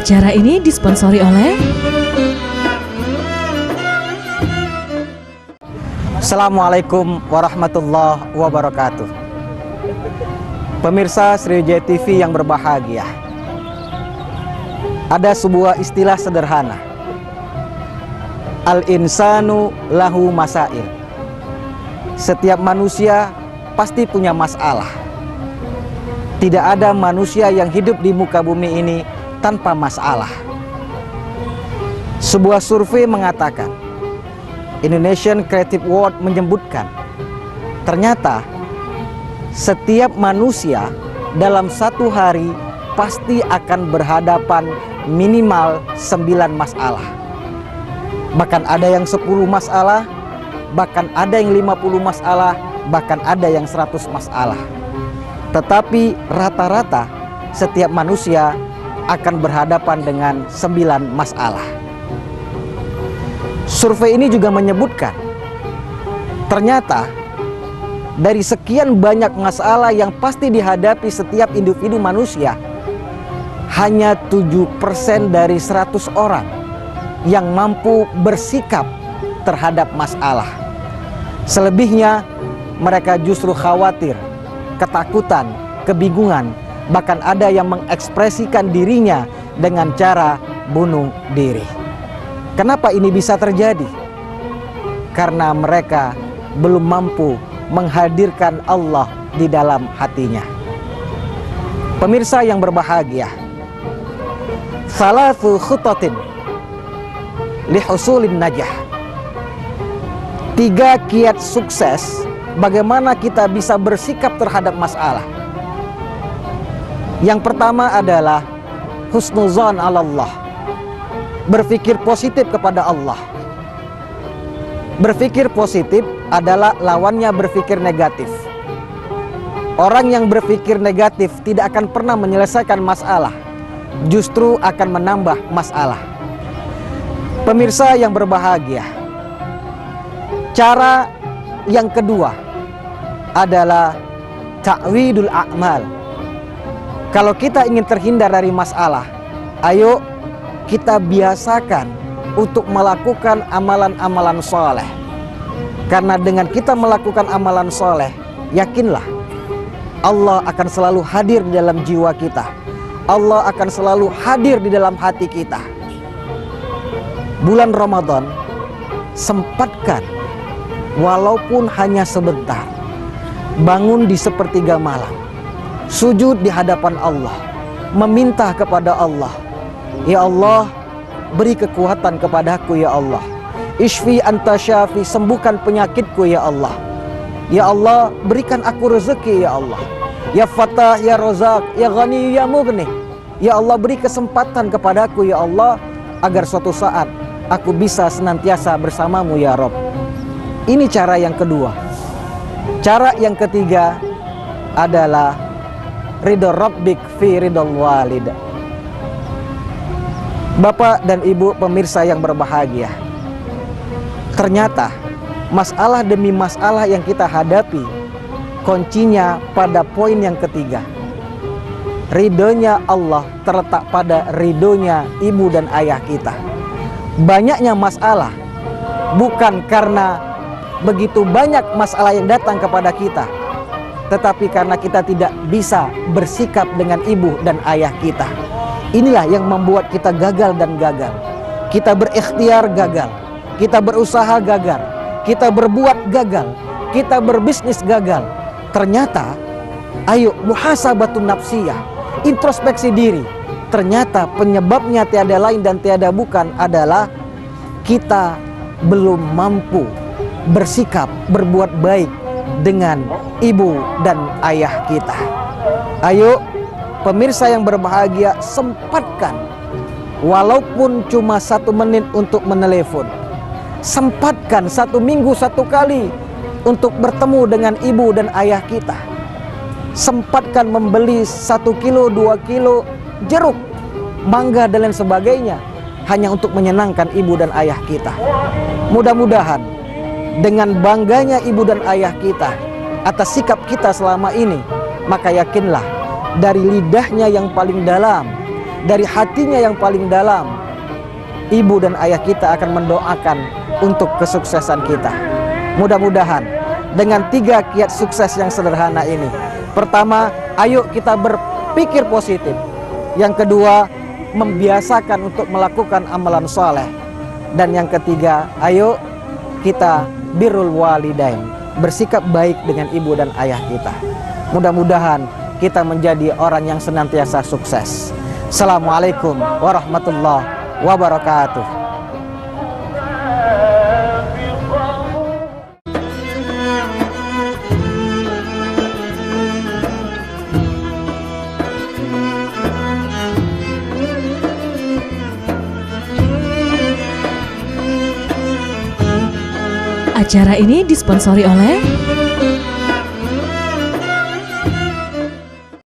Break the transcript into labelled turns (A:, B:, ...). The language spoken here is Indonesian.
A: Acara ini disponsori oleh
B: Assalamualaikum warahmatullahi wabarakatuh. Pemirsa Sriwijaya TV yang berbahagia, ada sebuah istilah sederhana, al-insanu lahu masail. Setiap manusia pasti punya masalah. Tidak ada manusia yang hidup di muka bumi ini tanpa masalah. Sebuah survei mengatakan, Indonesian Creative Award menyebutkan, ternyata setiap manusia dalam satu hari pasti akan berhadapan minimal 9 masalah. Bahkan ada yang 10 masalah, bahkan ada yang 50 masalah, bahkan ada yang 100 masalah. Tetapi rata-rata setiap manusia akan berhadapan dengan 9 masalah. Survei ini juga menyebutkan, ternyata dari sekian banyak masalah yang pasti dihadapi setiap individu manusia, hanya 7% dari 100 orang yang mampu bersikap terhadap masalah. Selebihnya mereka justru khawatir, ketakutan, kebingungan, bahkan ada yang mengekspresikan dirinya dengan cara bunuh diri. Kenapa ini bisa terjadi? Karena mereka belum mampu menghadirkan Allah di dalam hatinya. Pemirsa yang berbahagia, salatu khutatin lihusulin najah. 3 kiat sukses bagaimana kita bisa bersikap terhadap masalah. Yang pertama adalah husnuzan 'ala Allah. Berpikir positif kepada Allah. Berpikir positif adalah lawannya berpikir negatif. Orang yang berpikir negatif tidak akan pernah menyelesaikan masalah, justru akan menambah masalah. Pemirsa yang berbahagia, cara yang kedua adalah ta'widul a'mal. Kalau kita ingin terhindar dari masalah, ayo kita biasakan untuk melakukan amalan-amalan soleh. Karena dengan kita melakukan amalan soleh, yakinlah Allah akan selalu hadir di dalam jiwa kita. Allah akan selalu hadir di dalam hati kita. Bulan Ramadan, sempatkan walaupun hanya sebentar, bangun di sepertiga malam, sujud di hadapan Allah, meminta kepada Allah, ya Allah, beri kekuatan kepadaku ya Allah. Ishfi anta syafi, sembuhkan penyakitku ya Allah. Ya Allah, berikan aku rezeki ya Allah. Ya Fatah, ya Rozak, ya Ghani, ya Mughni. Ya Allah, beri kesempatan kepadaku ya Allah, agar suatu saat aku bisa senantiasa bersamamu ya Rabb. Ini cara yang kedua. Cara yang ketiga adalah ridho rabbik fi ridhol walid. Bapak dan Ibu pemirsa yang berbahagia, ternyata masalah demi masalah yang kita hadapi, kuncinya pada poin yang ketiga. Ridhonya Allah terletak pada ridhonya ibu dan ayah kita. Banyaknya masalah bukan karena begitu banyak masalah yang datang kepada kita, tetapi karena kita tidak bisa bersikap dengan ibu dan ayah kita. Inilah yang membuat kita gagal dan gagal. Kita berikhtiar gagal, kita berusaha gagal, kita berbuat gagal, kita berbisnis gagal. Ternyata, ayo muhasabatun nafsiyah, introspeksi diri. Ternyata penyebabnya tiada lain dan tiada bukan adalah kita belum mampu bersikap, berbuat baik dengan ibu dan ayah kita. Ayo pemirsa yang berbahagia, sempatkan walaupun cuma 1 menit untuk menelepon. Sempatkan 1 minggu 1 kali untuk bertemu dengan ibu dan ayah kita. Sempatkan membeli 1 kilo, 2 kilo jeruk, mangga dan lain sebagainya, hanya untuk menyenangkan ibu dan ayah kita. Mudah-mudahan dengan bangganya ibu dan ayah kita atas sikap kita selama ini, maka yakinlah dari lidahnya yang paling dalam, dari hatinya yang paling dalam, ibu dan ayah kita akan mendoakan untuk kesuksesan kita. Mudah-mudahan dengan 3 kiat sukses yang sederhana ini. Pertama, ayo kita berpikir positif. Yang kedua, membiasakan untuk melakukan amalan soleh. Dan yang ketiga, ayo kita birrul walidain, bersikap baik dengan ibu dan ayah kita. Mudah-mudahan kita menjadi orang yang senantiasa sukses. Assalamualaikum warahmatullahi wabarakatuh.
A: Acara ini disponsori oleh